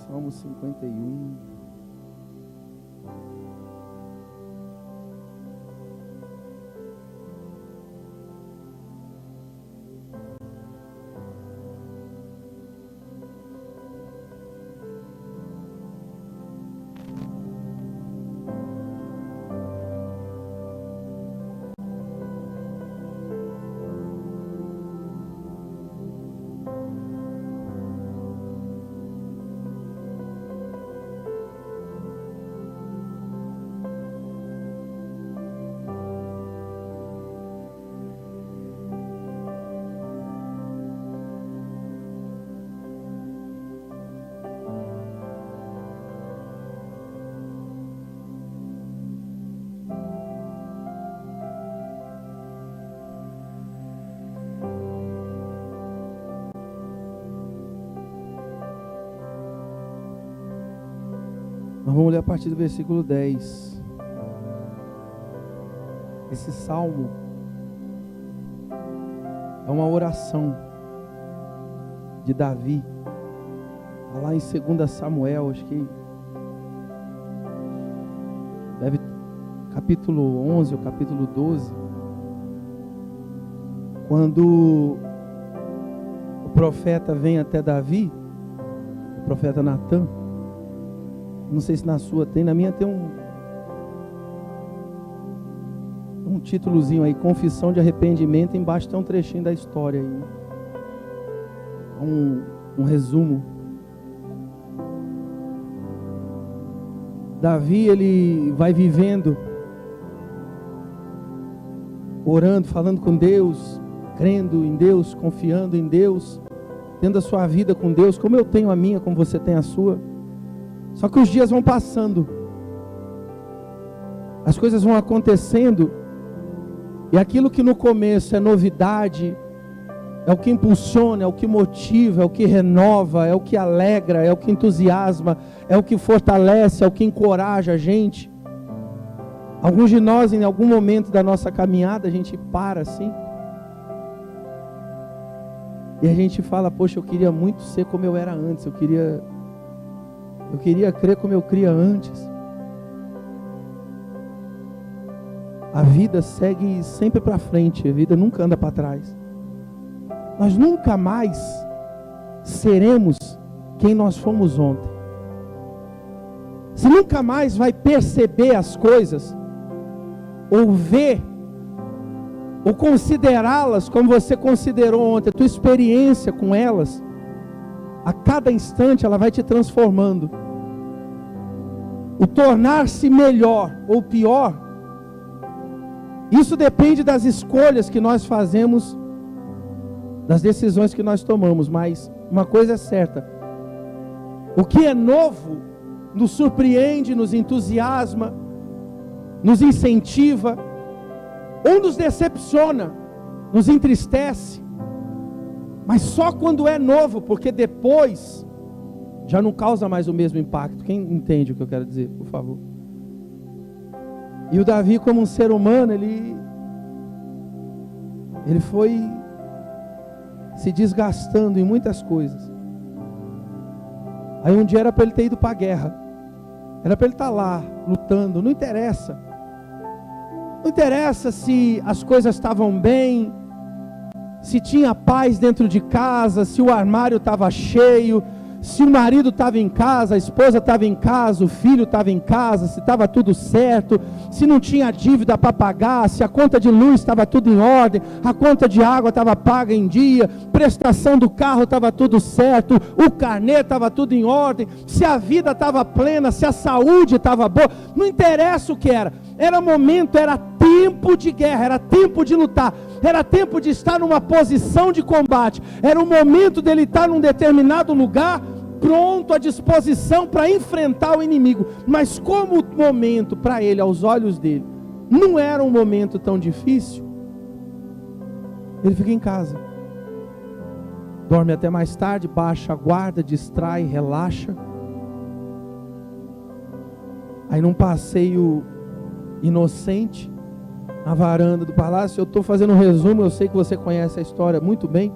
Salmo 51. Nós vamos ler a partir do versículo 10. Esse salmo é uma oração de Davi. Está lá em 2 Samuel, acho que deve capítulo 11 ou capítulo 12. Quando o profeta vem até Davi, o profeta Natan. Não sei se na sua tem, na minha tem um títulozinho aí, confissão de arrependimento, embaixo tem um trechinho da história aí, um resumo. Davi, ele vai vivendo, orando, falando com Deus, crendo em Deus, confiando em Deus, tendo a sua vida com Deus, como eu tenho a minha, como você tem a sua. Só que os dias vão passando, as coisas vão acontecendo, e aquilo que no começo é novidade, é o que impulsiona, é o que motiva, é o que renova, é o que alegra, é o que entusiasma, é o que fortalece, é o que encoraja a gente. Alguns de nós, em algum momento da nossa caminhada, a gente para assim, e a gente fala: poxa, eu queria muito ser como eu era antes, eu queria crer como eu cria antes. A vida segue sempre para frente, a vida nunca anda para trás. Nós nunca mais seremos quem nós fomos ontem. Você nunca mais vai perceber as coisas, ou ver, ou considerá-las como você considerou ontem. A tua experiência com elas, a cada instante ela vai te transformando. O tornar-se melhor ou pior, isso depende das escolhas que nós fazemos, das decisões que nós tomamos. Mas uma coisa é certa: o que é novo nos surpreende, nos entusiasma, nos incentiva, ou nos decepciona, nos entristece. Mas só quando é novo, porque depois já não causa mais o mesmo impacto. Quem entende o que eu quero dizer, por favor? E o Davi, como um ser humano, ele foi se desgastando em muitas coisas. Aí um dia era para ele ter ido para a guerra, era para ele estar lá lutando. Não interessa se as coisas estavam bem, se tinha paz dentro de casa, se o armário estava cheio, se o marido estava em casa, a esposa estava em casa, o filho estava em casa, se estava tudo certo, se não tinha dívida para pagar, se a conta de luz estava tudo em ordem, a conta de água estava paga em dia, prestação do carro estava tudo certo, o carnê estava tudo em ordem, se a vida estava plena, se a saúde estava boa. Não interessa o que era momento, era tempo de guerra, era tempo de lutar, era tempo de estar numa posição de combate, era o momento dele estar num determinado lugar, pronto, à disposição para enfrentar o inimigo. Mas como o momento para ele, aos olhos dele, não era um momento tão difícil, ele fica em casa, dorme até mais tarde, baixa a guarda, distrai, relaxa. Aí num passeio inocente, na varanda do palácio, eu estou fazendo um resumo, eu sei que você conhece a história muito bem.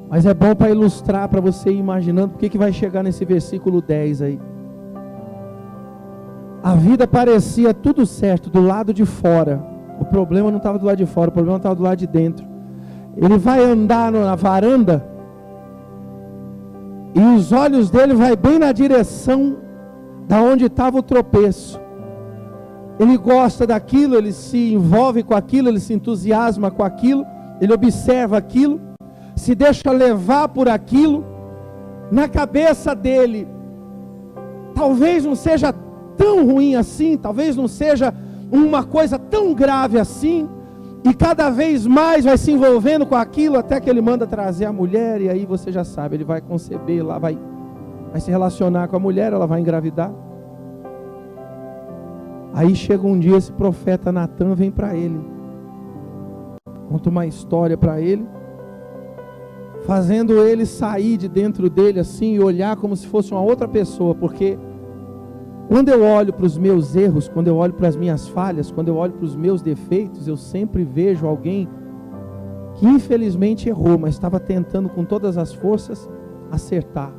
Mas é bom para ilustrar, para você ir imaginando porque que vai chegar nesse versículo 10 aí. A vida parecia tudo certo do lado de fora. O problema não estava do lado de fora, o problema estava do lado de dentro. Ele vai andar na varanda e os olhos dele vai bem na direção da onde estava o tropeço. Ele gosta daquilo, ele se envolve com aquilo, ele se entusiasma com aquilo, ele observa aquilo, se deixa levar por aquilo. Na cabeça dele, talvez não seja tão ruim assim, talvez não seja uma coisa tão grave assim, e cada vez mais vai se envolvendo com aquilo, até que ele manda trazer a mulher, e aí você já sabe, ele vai conceber lá, vai se relacionar com a mulher, ela vai engravidar. Aí chega um dia, esse profeta Natan vem para ele, conta uma história para ele, fazendo ele sair de dentro dele assim, e olhar como se fosse uma outra pessoa, porque quando eu olho para os meus erros, quando eu olho para as minhas falhas, quando eu olho para os meus defeitos, eu sempre vejo alguém que infelizmente errou, mas estava tentando com todas as forças acertar.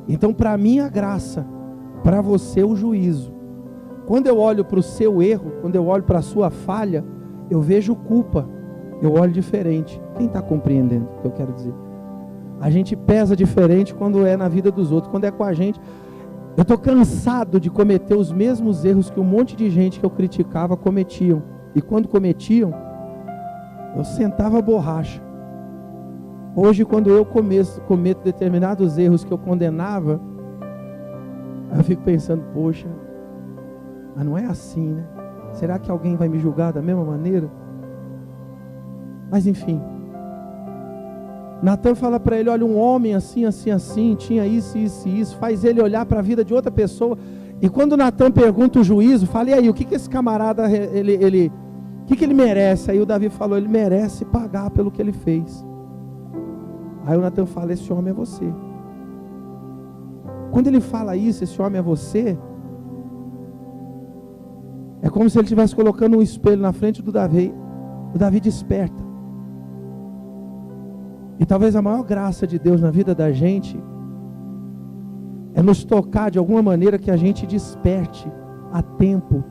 Então, para mim a graça, para você o juízo. Quando eu olho para o seu erro, quando eu olho para a sua falha, eu vejo culpa, eu olho diferente. Quem está compreendendo o que eu quero dizer? A gente pesa diferente quando é na vida dos outros, quando é com a gente. Eu estou cansado de cometer os mesmos erros que um monte de gente que eu criticava cometiam. E quando cometiam, eu sentava a borracha. Hoje, quando eu cometo determinados erros que eu condenava, eu fico pensando, poxa, mas não é assim, né? Será que alguém vai me julgar da mesma maneira? Mas enfim, Natan fala para ele, olha, um homem assim, assim, assim, tinha isso, isso e isso, faz ele olhar para a vida de outra pessoa. E quando Natan pergunta o juízo, fala, e aí, o que esse camarada, o que ele merece? Aí o Davi falou, ele merece pagar pelo que ele fez. Aí o Natan fala, esse homem é você. Quando ele fala isso, esse homem é você, é como se ele estivesse colocando um espelho na frente do Davi. O Davi desperta. E talvez a maior graça de Deus na vida da gente é nos tocar de alguma maneira que a gente desperte a tempo.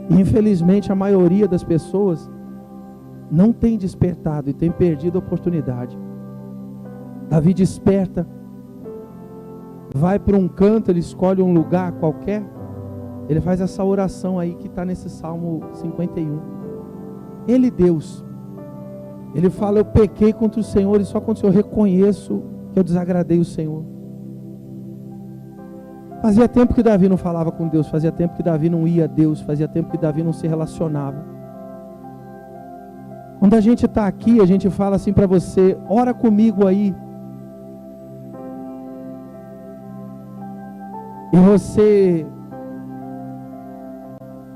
E infelizmente a maioria das pessoas não tem despertado e tem perdido a oportunidade. Davi desperta, vai para um canto, ele escolhe um lugar qualquer, ele faz essa oração aí que está nesse Salmo 51. Ele, Deus, ele fala, eu pequei contra o Senhor, e só quando eu reconheço que eu desagradei o Senhor. Fazia tempo que Davi não falava com Deus, fazia tempo que Davi não ia a Deus, fazia tempo que Davi não se relacionava. Quando a gente está aqui, a gente fala assim para você, ora comigo aí. E você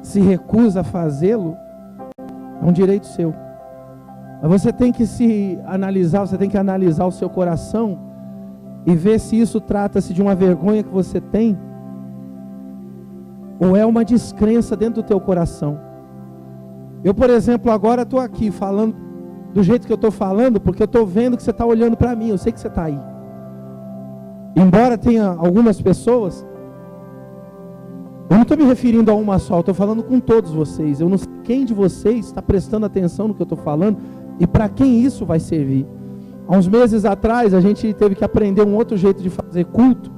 se recusa a fazê-lo, é um direito seu. Mas você tem que se analisar, você tem que analisar o seu coração e ver se isso trata-se de uma vergonha que você tem ou é uma descrença dentro do teu coração. Eu, por exemplo, agora estou aqui falando do jeito que eu estou falando, porque eu estou vendo que você está olhando para mim, eu sei que você está aí. Embora tenha algumas pessoas, eu não estou me referindo a uma só, eu estou falando com todos vocês. Eu não sei quem de vocês está prestando atenção no que eu estou falando e para quem isso vai servir. Há uns meses atrás, a gente teve que aprender um outro jeito de fazer culto.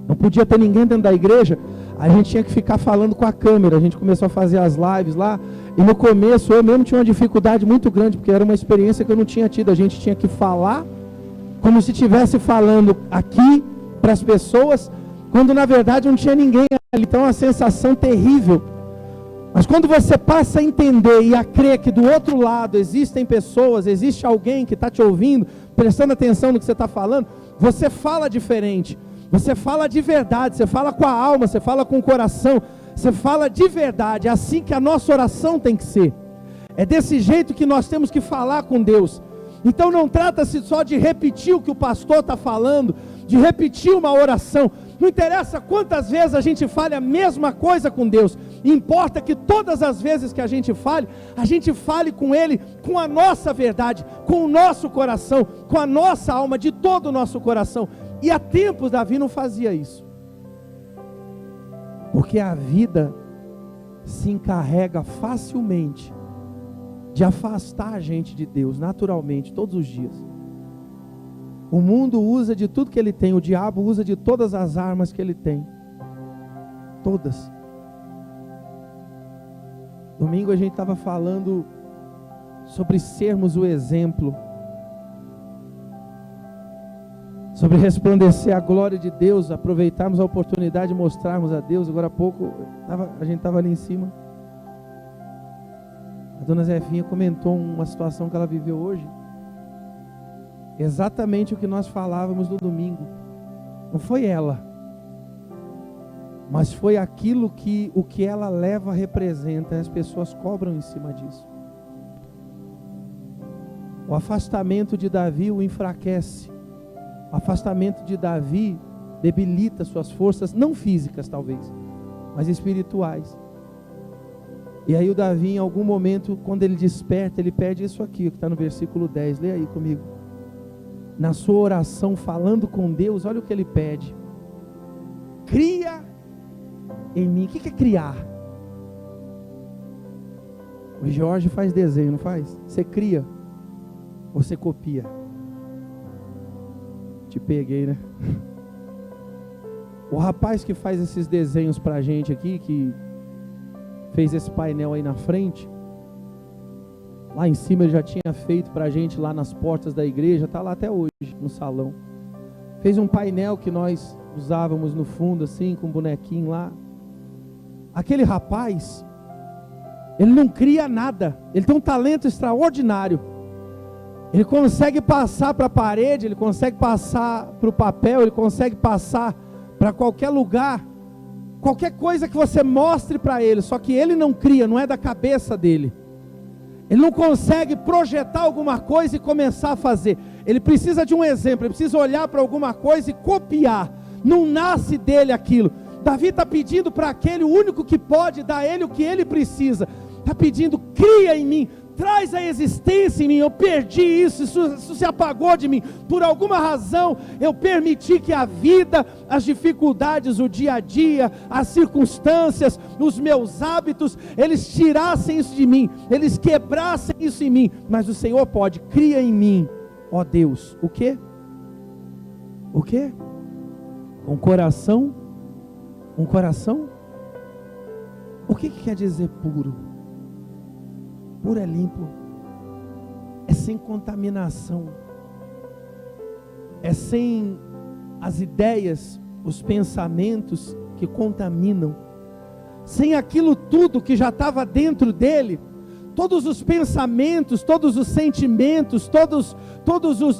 Não podia ter ninguém dentro da igreja, a gente tinha que ficar falando com a câmera. A gente começou a fazer as lives lá, e no começo eu mesmo tinha uma dificuldade muito grande, porque era uma experiência que eu não tinha tido. A gente tinha que falar como se estivesse falando aqui para as pessoas, quando na verdade não tinha ninguém ali. Então uma sensação terrível. Mas quando você passa a entender e a crer que do outro lado existem pessoas, existe alguém que está te ouvindo, prestando atenção no que você está falando, você fala diferente, você fala de verdade, você fala com a alma, você fala com o coração, você fala de verdade. É assim que a nossa oração tem que ser. É desse jeito que nós temos que falar com Deus. Então não trata-se só de repetir o que o pastor está falando, de repetir uma oração, Não interessa quantas vezes a gente fale a mesma coisa com Deus, importa que todas as vezes que a gente fale com Ele, com a nossa verdade, com o nosso coração, com a nossa alma, de todo o nosso coração. E há tempos Davi não fazia isso, porque a vida se encarrega facilmente de afastar a gente de Deus, naturalmente, todos os dias. O mundo usa de tudo que ele tem, o diabo usa de todas as armas que ele tem, todas. Domingo a gente estava falando sobre sermos o exemplo, sobre resplandecer a glória de Deus, aproveitarmos a oportunidade de mostrarmos a Deus. Agora há pouco a gente estava ali em cima, a dona Zefinha comentou uma situação que ela viveu hoje, exatamente o que nós falávamos no domingo. Não foi ela, mas foi aquilo que o que ela leva representa, e as pessoas cobram em cima disso. O afastamento de Davi o enfraquece, o afastamento de Davi debilita suas forças, não físicas talvez, mas espirituais. E aí o Davi, em algum momento, quando ele desperta, ele pede isso aqui, que está no versículo 10, lê aí comigo. Na sua oração, falando com Deus, olha o que ele pede: cria em mim. O que é criar? O Jorge faz desenho, não faz? Você cria ou você copia? Te peguei, né? O rapaz que faz esses desenhos pra gente aqui, que fez esse painel aí na frente, lá em cima ele já tinha feito pra gente lá nas portas da igreja, está lá até hoje no salão. Fez um painel que nós usávamos no fundo assim, com um bonequinho lá. Aquele rapaz, ele não cria nada, ele tem um talento extraordinário. Ele consegue passar para a parede, ele consegue passar para o papel, ele consegue passar para qualquer lugar, qualquer coisa que você mostre para ele, só que ele não cria, não é da cabeça dele. Ele não consegue projetar alguma coisa e começar a fazer. Ele precisa de um exemplo, ele precisa olhar para alguma coisa e copiar. Não nasce dele aquilo. Davi está pedindo para aquele, o único que pode dar a ele o que ele precisa. Está pedindo: cria em mim, traz a existência em mim. Eu perdi isso se apagou de mim. Por alguma razão eu permiti que a vida, as dificuldades, o dia a dia, as circunstâncias, os meus hábitos, eles tirassem isso de mim, eles quebrassem isso em mim. Mas o Senhor pode. Cria em mim, ó Deus, o quê? O quê? Um coração? Um coração? O que quer dizer puro? Puro é limpo, é sem contaminação, é sem as ideias, os pensamentos que contaminam, sem aquilo tudo que já estava dentro dele, todos os pensamentos, todos os sentimentos, todas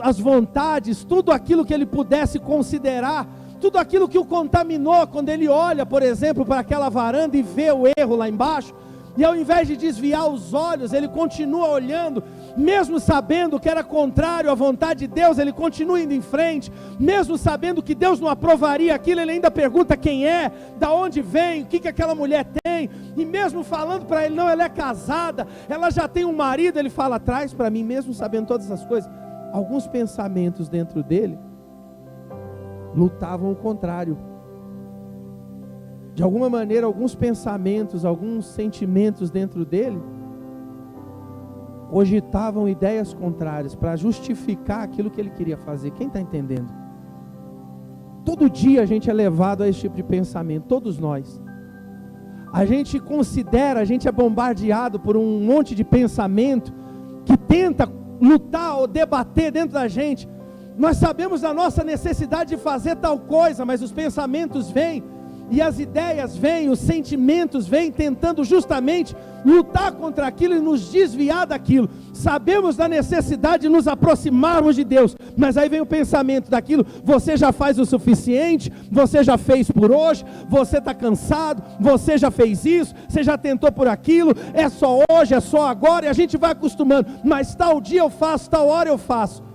as vontades, tudo aquilo que ele pudesse considerar, tudo aquilo que o contaminou, quando ele olha, por exemplo, para aquela varanda e vê o erro lá embaixo, e ao invés de desviar os olhos, ele continua olhando, mesmo sabendo que era contrário à vontade de Deus, ele continua indo em frente, mesmo sabendo que Deus não aprovaria aquilo, ele ainda pergunta quem é, da onde vem, o que aquela mulher tem, e mesmo falando para ele: não, ela é casada, ela já tem um marido, ele fala: traz para mim, mesmo sabendo todas essas coisas. Alguns pensamentos dentro dele lutavam o contrário. De alguma maneira, alguns pensamentos, alguns sentimentos dentro dele cogitavam ideias contrárias para justificar aquilo que ele queria fazer. Quem está entendendo? Todo dia a gente é levado a esse tipo de pensamento, todos nós. A gente considera, a gente é bombardeado por um monte de pensamento que tenta lutar ou debater dentro da gente. Nós sabemos da nossa necessidade de fazer tal coisa, mas os pensamentos vêm, e as ideias vêm, os sentimentos vêm, tentando justamente lutar contra aquilo e nos desviar daquilo. Sabemos da necessidade de nos aproximarmos de Deus, mas aí vem o pensamento daquilo: você já faz o suficiente, você já fez por hoje, você está cansado, você já fez isso, você já tentou por aquilo, é só hoje, é só agora, e a gente vai acostumando, mas tal dia eu faço, tal hora eu faço.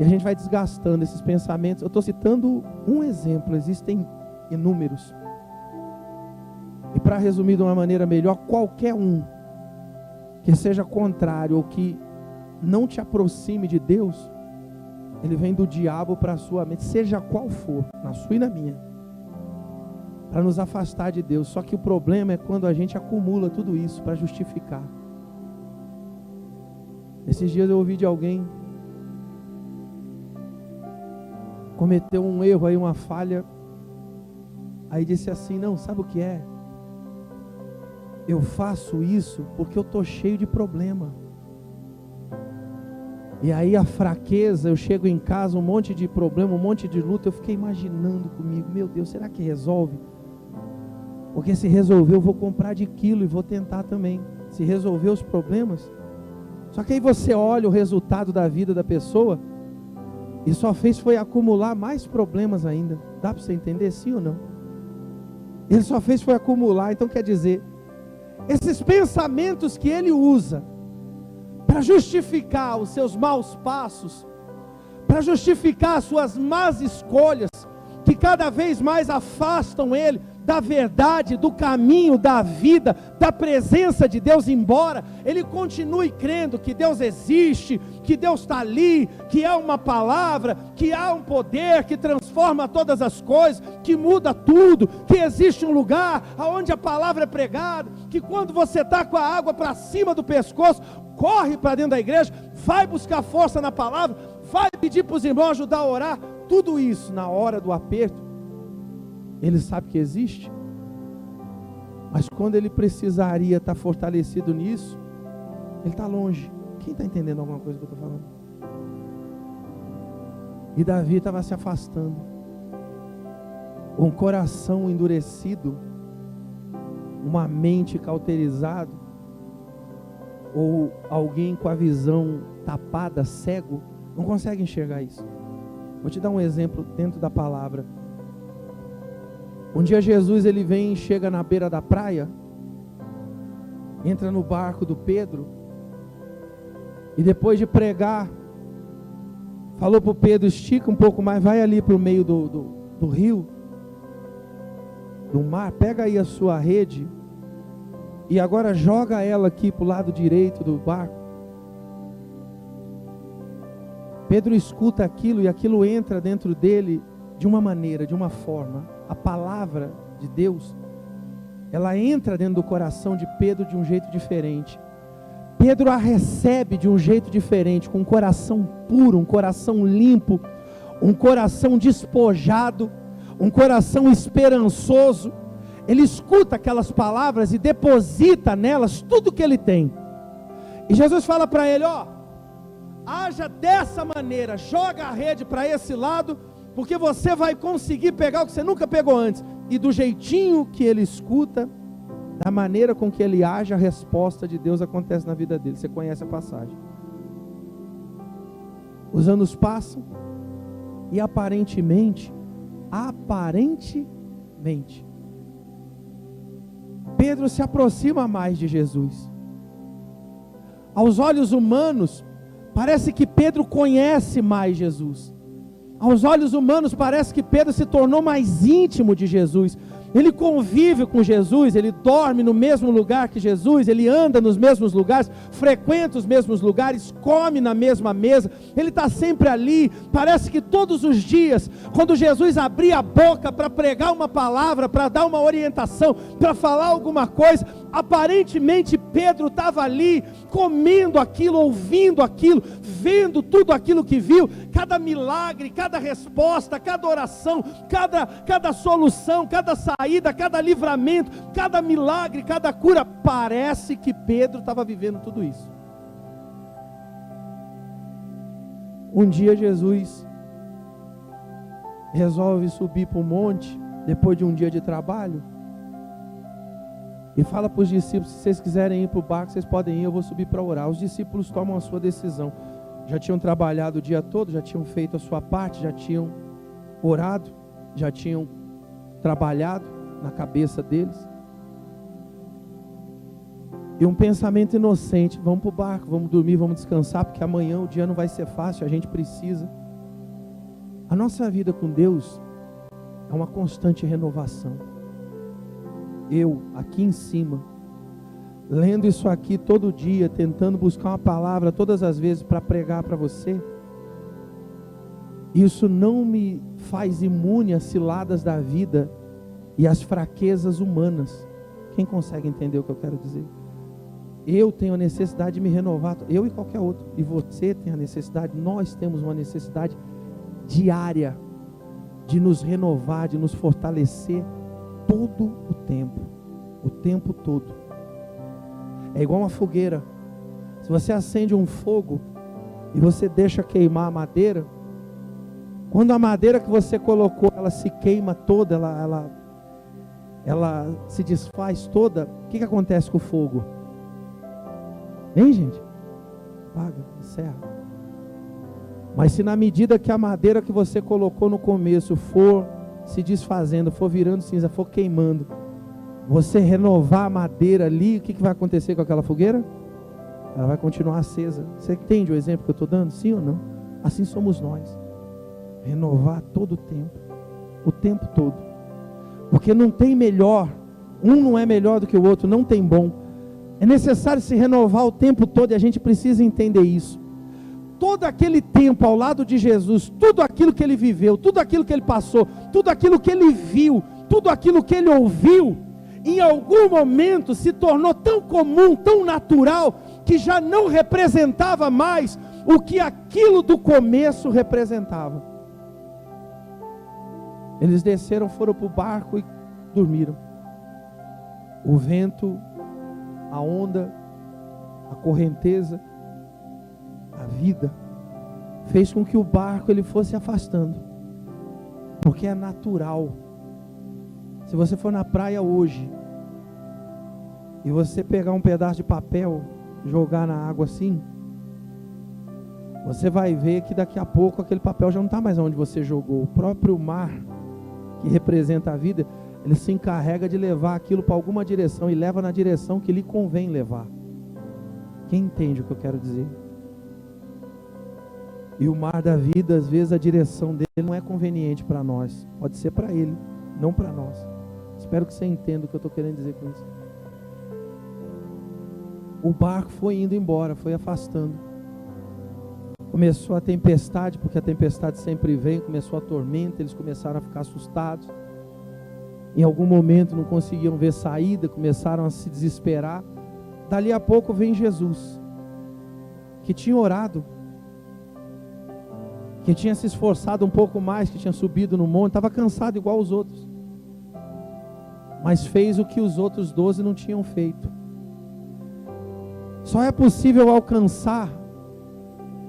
E a gente vai desgastando esses pensamentos. Eu estou citando um exemplo, existem inúmeros. E para resumir de uma maneira melhor, qualquer um que seja contrário ou que não te aproxime de Deus, ele vem do diabo para a sua mente, seja qual for, na sua e na minha, para nos afastar de Deus. Só que o problema é quando a gente acumula tudo isso para justificar. Esses dias eu ouvi de alguém, cometeu um erro aí, uma falha, aí disse assim: não, sabe o que é? Eu faço isso porque eu estou cheio de problema. E aí a fraqueza, eu chego em casa, um monte de problema, um monte de luta, eu fiquei imaginando comigo, meu Deus, será que resolve? Porque se resolver eu vou comprar de quilo e vou tentar também. Se resolver os problemas. Só que aí você olha o resultado da vida da pessoa e só foi acumular mais problemas ainda. Dá para você entender, sim ou não? Ele só foi acumular. Então quer dizer, esses pensamentos que ele usa para justificar os seus maus passos, para justificar as suas más escolhas, que cada vez mais afastam ele da verdade, do caminho, da vida, da presença de Deus, embora ele continue crendo que Deus existe, que Deus está ali, que há uma palavra, que há um poder que transforma todas as coisas, que muda tudo, que existe um lugar onde a palavra é pregada, que quando você está com a água para cima do pescoço, corre para dentro da igreja, vai buscar força na palavra, vai pedir para os irmãos ajudar a orar. Tudo isso na hora do aperto ele sabe que existe, mas quando ele precisaria estar fortalecido nisso, ele está longe. Quem está entendendo alguma coisa que eu estou falando? E Davi estava se afastando, um coração endurecido, uma mente cauterizada, ou alguém com a visão tapada, cego, não consegue enxergar isso. Vou te dar um exemplo dentro da palavra. Um dia Jesus ele vem e chega na beira da praia, entra no barco do Pedro, e depois de pregar, falou para o Pedro: estica um pouco mais, vai ali para o meio do rio, do mar, pega aí a sua rede, e agora joga ela aqui para o lado direito do barco. Pedro escuta aquilo, e aquilo entra dentro dele de uma maneira, de uma forma. A palavra de Deus, ela entra dentro do coração de Pedro de um jeito diferente. Pedro a recebe de um jeito diferente, com um coração puro, um coração limpo, um coração despojado, um coração esperançoso. Ele escuta aquelas palavras e deposita nelas tudo que ele tem. E Jesus fala para ele: ó, haja dessa maneira, joga a rede para esse lado, porque você vai conseguir pegar o que você nunca pegou antes. E do jeitinho que ele escuta, da maneira com que ele age, a resposta de Deus acontece na vida dele. Você conhece a passagem. Os anos passam e aparentemente, Pedro se aproxima mais de Jesus. Aos olhos humanos, parece que Pedro conhece mais Jesus. Aos olhos humanos parece que Pedro se tornou mais íntimo de Jesus. Ele convive com Jesus, ele dorme no mesmo lugar que Jesus, ele anda nos mesmos lugares, frequenta os mesmos lugares, come na mesma mesa, ele está sempre ali. Parece que todos os dias, quando Jesus abria a boca para pregar uma palavra, para dar uma orientação, para falar alguma coisa, aparentemente Pedro estava ali, comendo aquilo, ouvindo aquilo, vendo tudo aquilo que viu, cada milagre, cada resposta, cada oração, cada solução, cada saída, cada livramento, cada milagre, cada cura. Parece que Pedro estava vivendo tudo isso. Um dia Jesus resolve subir para o monte, depois de um dia de trabalho, e fala para os discípulos: se vocês quiserem ir para o barco, vocês podem ir, eu vou subir para orar. Os discípulos tomam a sua decisão. Já tinham trabalhado o dia todo, já tinham feito a sua parte, já tinham orado, já tinham trabalhado na cabeça deles. E um pensamento inocente: vamos para o barco, vamos dormir, vamos descansar, porque amanhã o dia não vai ser fácil, a gente precisa A nossa vida com Deus é uma constante renovação. Eu, aqui em cima, lendo isso aqui todo dia, tentando buscar uma palavra todas as vezes para pregar para você, isso não me faz imune às ciladas da vida e às fraquezas humanas. Quem consegue entender o que eu quero dizer? Eu tenho a necessidade de me renovar, eu e qualquer outro, e você tem a necessidade, nós temos uma necessidade diária de nos renovar, de nos fortalecer todo o tempo todo. É igual uma fogueira. Se você acende um fogo e você deixa queimar a madeira, quando a madeira que você colocou, ela se queima toda, ela se desfaz toda, o que acontece com o fogo? Hein, gente? Apaga, encerra. Mas se na medida que a madeira que você colocou no começo for se desfazendo, for virando cinza, for queimando, você renovar a madeira ali, o que vai acontecer com aquela fogueira? Ela vai continuar acesa. Você entende o exemplo que eu estou dando? Sim ou não? Assim somos nós. Renovar todo o tempo todo. Porque não tem melhor, um não é melhor do que o outro, não tem bom. É necessário se renovar o tempo todo e a gente precisa entender isso. Todo aquele tempo ao lado de Jesus, tudo aquilo que ele viveu, tudo aquilo que ele passou, tudo aquilo que ele viu, tudo aquilo que ele ouviu, em algum momento se tornou tão comum, tão natural, que já não representava mais o que aquilo do começo representava. Eles desceram, foram para o barco e dormiram. O vento, a onda, a correnteza, a vida, fez com que o barco ele fosse afastando, porque é natural. Se você for na praia hoje, e você pegar um pedaço de papel, jogar na água assim, você vai ver que daqui a pouco aquele papel já não está mais onde você jogou. O próprio mar, que representa a vida, ele se encarrega de levar aquilo para alguma direção, e leva na direção que lhe convém levar. Quem entende o que eu quero dizer? E o mar da vida, às vezes a direção dele não é conveniente para nós, pode ser para ele, não para nós. Espero que você entenda o que eu estou querendo dizer com isso. O barco foi indo embora, foi afastando. Começou a tempestade, porque a tempestade sempre vem, começou a tormenta, eles começaram a ficar assustados. Em algum momento não conseguiam ver saída, começaram a se desesperar. Dali a pouco vem Jesus, que tinha orado, que tinha se esforçado um pouco mais, que tinha subido no monte, estava cansado igual os outros, mas fez o que os outros 12 não tinham feito. Só é possível alcançar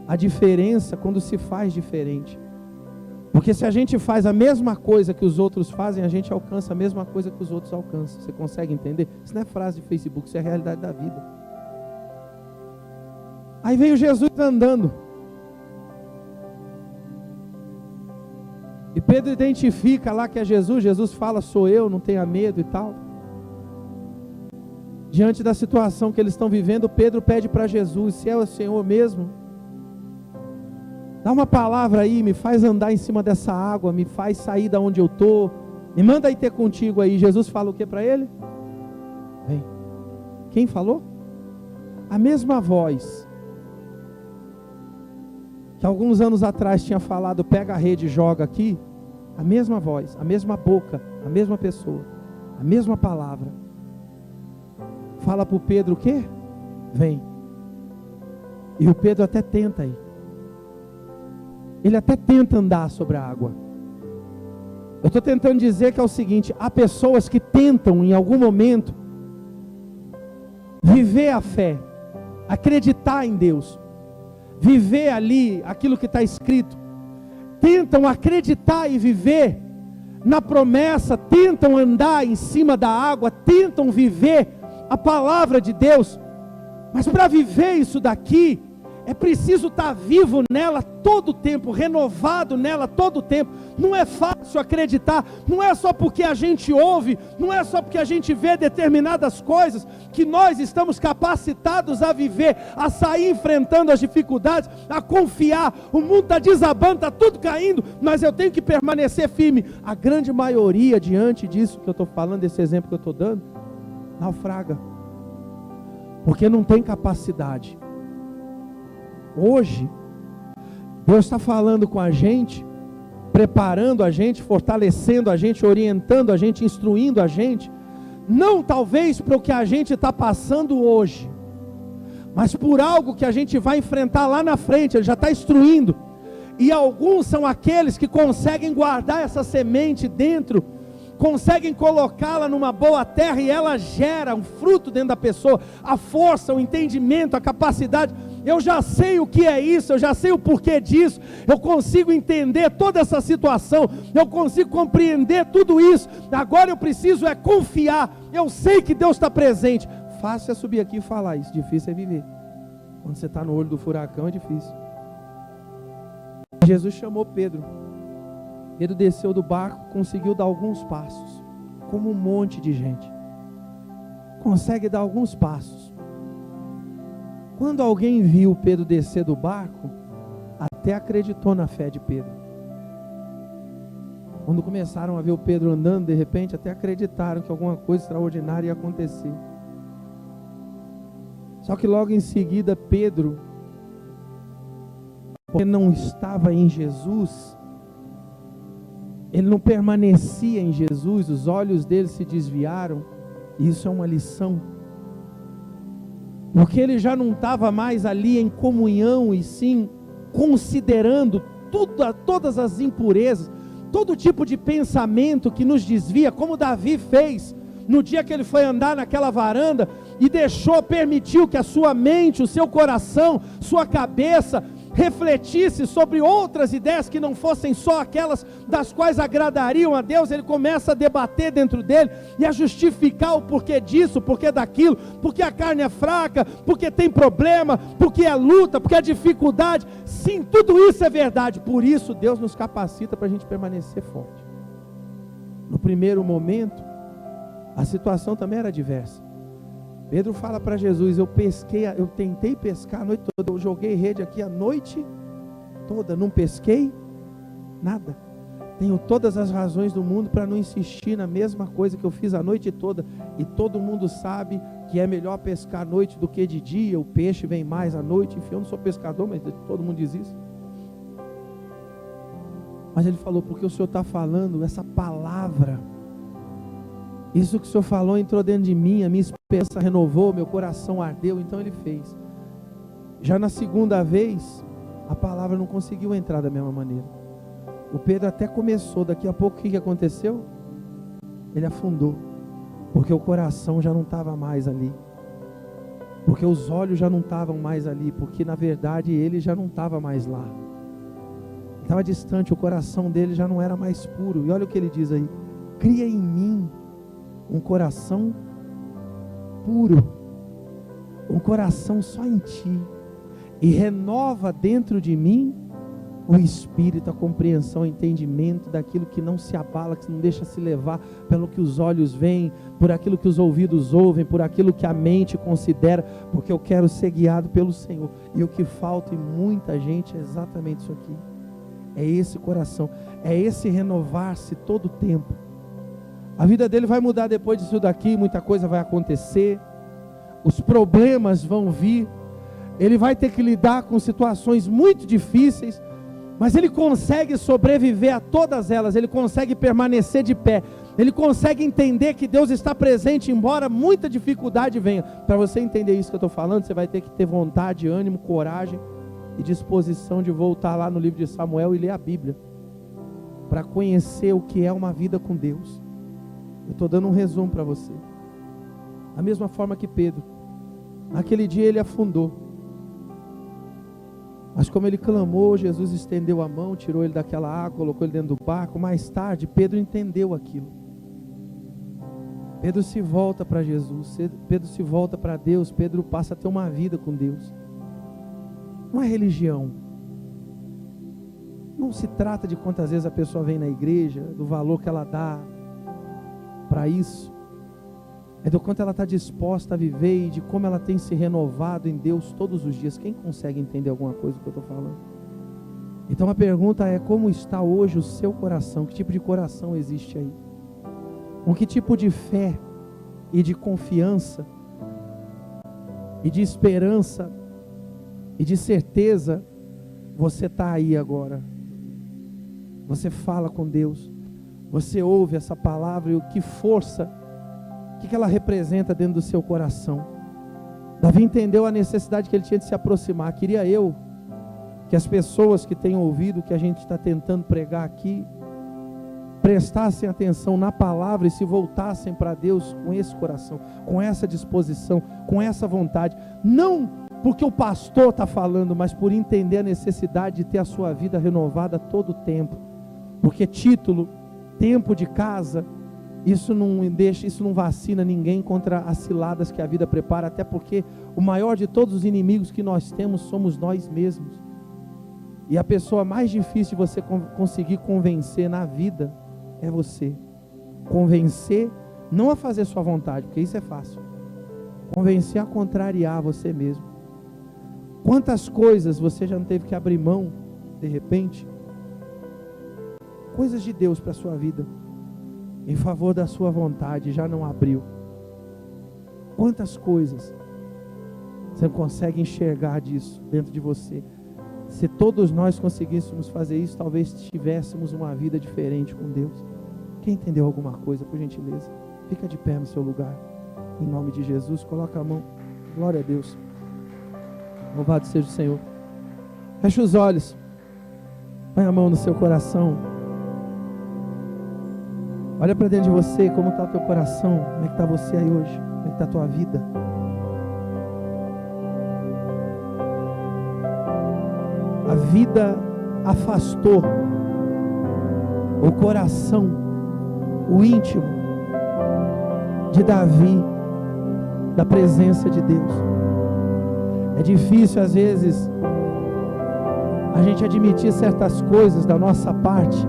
a diferença quando se faz diferente. Porque se a gente faz a mesma coisa que os outros fazem, a gente alcança a mesma coisa que os outros alcançam. Você consegue entender? Isso não é frase de Facebook, isso é a realidade da vida. Aí veio Jesus andando. E Pedro identifica lá que é Jesus. Jesus fala, sou eu, não tenha medo e tal. Diante da situação que eles estão vivendo, Pedro pede para Jesus, se é o Senhor mesmo, dá uma palavra aí, me faz andar em cima dessa água, me faz sair da onde eu estou, me manda aí ter contigo aí. Jesus fala o que para ele? Vem. Quem falou? A mesma voz que alguns anos atrás tinha falado, pega a rede e joga aqui, a mesma voz, a mesma boca, a mesma pessoa, a mesma palavra, fala para o Pedro o quê? Vem. E o Pedro até tenta ir. Ele até tenta andar sobre a água. Eu estou tentando dizer que é o seguinte: há pessoas que tentam em algum momento viver a fé, acreditar em Deus, viver ali aquilo que está escrito, tentam acreditar e viver na promessa, tentam andar em cima da água, tentam viver a palavra de Deus, mas para viver isso daqui, É preciso estar vivo nela todo o tempo, renovado nela todo o tempo. Não é fácil acreditar, não é só porque a gente ouve, não é só porque a gente vê determinadas coisas, que nós estamos capacitados a viver, a sair enfrentando as dificuldades, a confiar. O mundo está desabando, está tudo caindo, mas eu tenho que permanecer firme. A grande maioria, diante disso que eu estou falando, desse exemplo que eu estou dando, naufraga, porque não tem capacidade. Hoje, Deus está falando com a gente, preparando a gente, fortalecendo a gente, orientando a gente, instruindo a gente, não talvez para o que a gente está passando hoje, mas por algo que a gente vai enfrentar lá na frente. Ele já está instruindo, e alguns são aqueles que conseguem guardar essa semente dentro, conseguem colocá-la numa boa terra, e ela gera um fruto dentro da pessoa, a força, o entendimento, a capacidade. Eu já sei o que é isso, eu já sei o porquê disso, eu consigo entender toda essa situação, eu consigo compreender tudo isso. Agora eu preciso é confiar, eu sei que Deus está presente. Fácil é subir aqui e falar isso, difícil é viver. Quando você está no olho do furacão é difícil. Jesus chamou Pedro, Pedro desceu do barco, conseguiu dar alguns passos, como um monte de gente consegue dar alguns passos. Quando alguém viu Pedro descer do barco, até acreditou na fé de Pedro. Quando começaram a ver o Pedro andando, de repente até acreditaram que alguma coisa extraordinária ia acontecer. Só que logo em seguida Pedro, porque não estava em Jesus, ele não permanecia em Jesus, os olhos dele se desviaram. E isso é uma lição, porque ele já não estava mais ali em comunhão, e sim considerando todas as impurezas, todo tipo de pensamento que nos desvia, como Davi fez no dia que ele foi andar naquela varanda e permitiu que a sua mente, o seu coração, sua cabeça refletisse sobre outras ideias que não fossem só aquelas das quais agradariam a Deus. Ele começa a debater dentro dele e a justificar o porquê disso, o porquê daquilo, porque a carne é fraca, porque tem problema, porque é luta, porque é dificuldade. Sim, tudo isso é verdade. Por isso Deus nos capacita para a gente permanecer forte. No primeiro momento a situação também era diversa. Pedro fala para Jesus: eu tentei pescar a noite toda, eu joguei rede aqui a noite toda, não pesquei nada. Tenho todas as razões do mundo para não insistir na mesma coisa que eu fiz a noite toda, e todo mundo sabe que é melhor pescar à noite do que de dia, o peixe vem mais à noite. Enfim, eu não sou pescador, mas todo mundo diz isso. Mas ele falou: porque o Senhor está falando essa palavra, isso que o Senhor falou entrou dentro de mim, a minha esperança renovou, meu coração ardeu. Então ele fez. Já na segunda vez, a palavra não conseguiu entrar da mesma maneira. O Pedro até começou, daqui a pouco o que aconteceu? Ele afundou, porque o coração já não estava mais ali, porque os olhos já não estavam mais ali, porque na verdade ele já não estava mais lá, ele estava distante, o coração dele já não era mais puro. E olha o que ele diz aí: cria em mim um coração puro, um coração só em ti, e renova dentro de mim o espírito, a compreensão, o entendimento daquilo que não se abala, que não deixa se levar pelo que os olhos veem, por aquilo que os ouvidos ouvem, por aquilo que a mente considera, porque eu quero ser guiado pelo Senhor. E o que falta em muita gente é exatamente isso aqui, é esse coração, é esse renovar-se todo o tempo. A vida dele vai mudar depois disso daqui, muita coisa vai acontecer, os problemas vão vir, ele vai ter que lidar com situações muito difíceis, mas ele consegue sobreviver a todas elas, ele consegue permanecer de pé, ele consegue entender que Deus está presente, embora muita dificuldade venha. Para você entender isso que eu estou falando, você vai ter que ter vontade, ânimo, coragem e disposição de voltar lá no livro de Samuel e ler a Bíblia, para conhecer o que é uma vida com Deus. Eu estou dando um resumo para você. Da mesma forma que Pedro, naquele dia ele afundou, mas como ele clamou, Jesus estendeu a mão, tirou ele daquela água, colocou ele dentro do barco. Mais tarde Pedro entendeu aquilo. Pedro se volta para Jesus, Pedro se volta para Deus, Pedro passa a ter uma vida com Deus. Não é religião. Não se trata de quantas vezes a pessoa vem na igreja, do valor que ela dá para isso. É do quanto ela está disposta a viver e de como ela tem se renovado em Deus todos os dias. Quem consegue entender alguma coisa do que eu estou falando? Então a pergunta é: como está hoje o seu coração? Que tipo de coração existe aí? Com que tipo de fé e de confiança e de esperança e de certeza você está aí agora? Você fala com Deus, você ouve essa palavra, e o que força, o que ela representa dentro do seu coração? Davi entendeu a necessidade que ele tinha de se aproximar. Queria eu que as pessoas que têm ouvido o que a gente está tentando pregar aqui prestassem atenção na palavra e se voltassem para Deus com esse coração, com essa disposição, com essa vontade. Não porque o pastor está falando, mas por entender a necessidade de ter a sua vida renovada todo o tempo. Porque título, tempo de casa, isso não vacina ninguém contra as ciladas que a vida prepara, até porque o maior de todos os inimigos que nós temos somos nós mesmos. E a pessoa mais difícil de você conseguir convencer na vida é você. Convencer, não a fazer sua vontade, porque isso é fácil. Convencer a contrariar você mesmo. Quantas coisas você já não teve que abrir mão, de repente? Coisas de Deus para a sua vida, em favor da sua vontade, já não abriu. Quantas coisas você consegue enxergar disso dentro de você? Se todos nós conseguíssemos fazer isso, talvez tivéssemos uma vida diferente com Deus. Quem entendeu alguma coisa, por gentileza? Fica de pé no seu lugar, em nome de Jesus. Coloca a mão, glória a Deus. Louvado seja o Senhor. Feche os olhos, põe a mão no seu coração. Olha para dentro de você, como está o teu coração, como é que está você aí hoje, como é que está a tua vida. A vida afastou o coração, o íntimo de Davi da presença de Deus. É difícil às vezes a gente admitir certas coisas da nossa parte.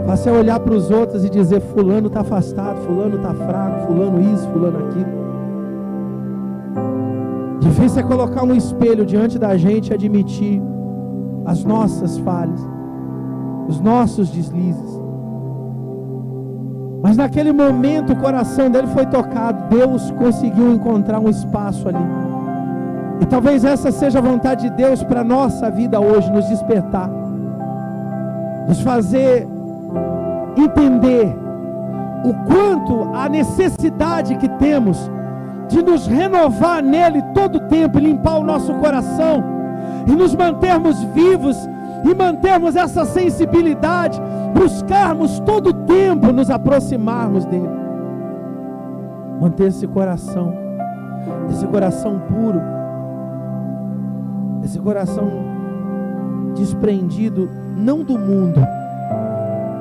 Você olhar para os outros e dizer: fulano está afastado, fulano está fraco, fulano isso, fulano aquilo. Difícil é colocar um espelho diante da gente e admitir as nossas falhas, os nossos deslizes. Mas naquele momento o coração dele foi tocado. Deus conseguiu encontrar um espaço ali. E talvez essa seja a vontade de Deus para a nossa vida hoje, nos despertar, nos fazer entender o quanto a necessidade que temos de nos renovar nele todo o tempo, e limpar o nosso coração, e nos mantermos vivos, e mantermos essa sensibilidade, buscarmos todo o tempo nos aproximarmos dele, manter esse coração puro, esse coração desprendido, não do mundo,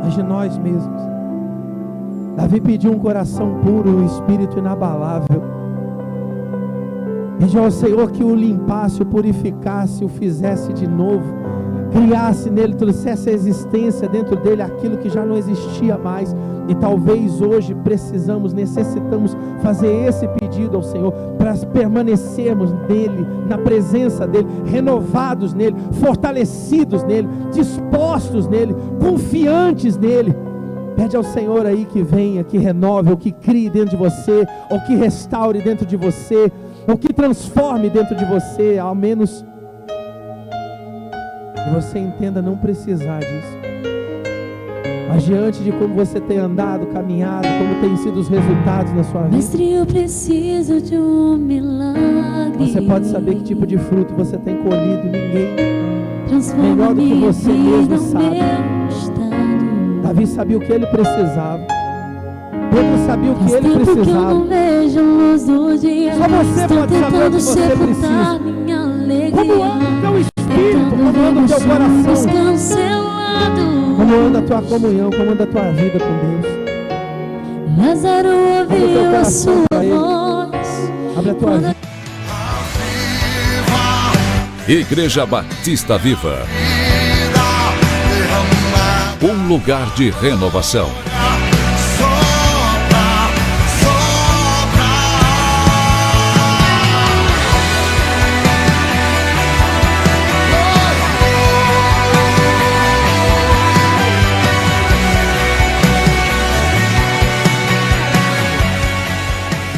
mas de nós mesmos. Davi pediu um coração puro e um espírito inabalável. Pediu ao Senhor que o limpasse, o purificasse, o fizesse de novo, criasse nele, trouxesse a existência dentro dele aquilo que já não existia mais. E talvez hoje necessitamos fazer esse pedido ao Senhor, para permanecermos nele, na presença dele, renovados nele, fortalecidos nele, dispostos nele, confiantes nele. Pede ao Senhor aí que venha, que renove, ou que crie dentro de você, ou que restaure dentro de você, ou que transforme dentro de você, ao menos que você entenda não precisar disso. Mas diante de como você tem andado, caminhado, como tem sido os resultados na sua vida, Mestre, eu preciso de um milagre. Você pode saber que tipo de fruto você tem colhido. Ninguém Transforma melhor do que minha você vida, mesmo sabe. meu estado. Davi sabia o que ele precisava. Pedro sabia o que ele Tempo que eu precisava. não vejo a luz do dia. Só você Estou pode saber o que tentando você sepultar precisa. minha alegria. Como anda o teu espírito, Tentando como anda o teu ver coração, sonhos cancelados. como anda a tua comunhão, como anda a tua vida com Deus. Lázaro Abre o teu ouviu a coração sua para Ele. voz. Abre a tua vida. Igreja Batista Viva. Um lugar de renovação.